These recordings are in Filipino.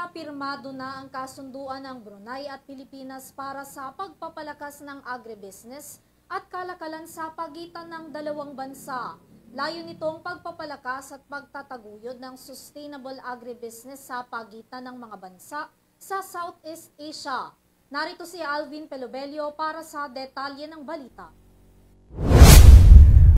Pinapirmado na ang kasunduan ng Brunei at Pilipinas para sa pagpapalakas ng agribusiness at kalakalan sa pagitan ng dalawang bansa. Layo nitong pagpapalakas at pagtataguyod ng sustainable agribusiness sa pagitan ng mga bansa sa Southeast Asia. Narito si Alvin Pelobelio para sa detalye ng balita.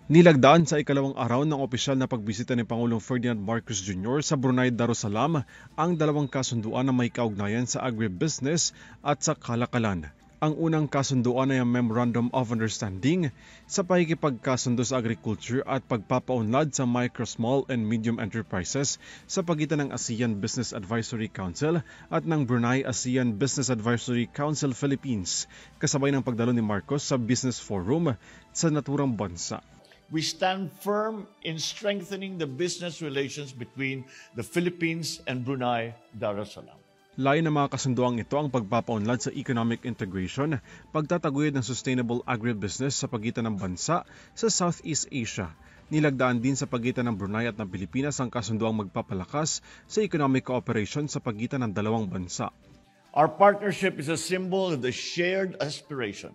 Nilagdaan sa ikalawang araw ng opisyal na pagbisita ni Pangulong Ferdinand Marcos Jr. sa Brunei Darussalam ang dalawang kasunduan na may kaugnayan sa agribusiness at sa kalakalan. Ang unang kasunduan ay ang Memorandum of Understanding sa pakikipagkasundo sa agriculture at pagpapaunlad sa micro, small and medium enterprises sa pagitan ng ASEAN Business Advisory Council at ng Brunei ASEAN Business Advisory Council Philippines, kasabay ng pagdalo ni Marcos sa Business Forum sa naturang bansa. We stand firm in strengthening the business relations between the Philippines and Brunei Darussalam. Layo ng mga kasunduang ito ang pagpapaunlad sa economic integration, pagtataguyod ng sustainable agribusiness sa pagitan ng bansa sa Southeast Asia. Nilagdaan din sa pagitan ng Brunei at ng Pilipinas ang kasunduang magpapalakas sa economic cooperation sa pagitan ng dalawang bansa. Our partnership is a symbol of the shared aspiration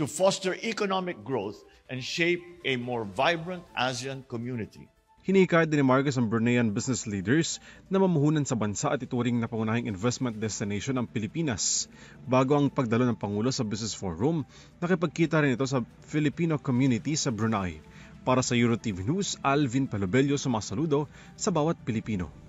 to foster economic growth and shape a more vibrant ASEAN community. Hinikayat din ni Marcos ang Bruneian business leaders na mamuhunan sa bansa at ituring na pangunahing investment destination ang Pilipinas. Bago ang pagdalo ng Pangulo sa Business Forum, nakipagkita rin ito sa Filipino community sa Brunei. Para sa EuroTV News, Alvin Pelobelio sumasaludo sa bawat Pilipino.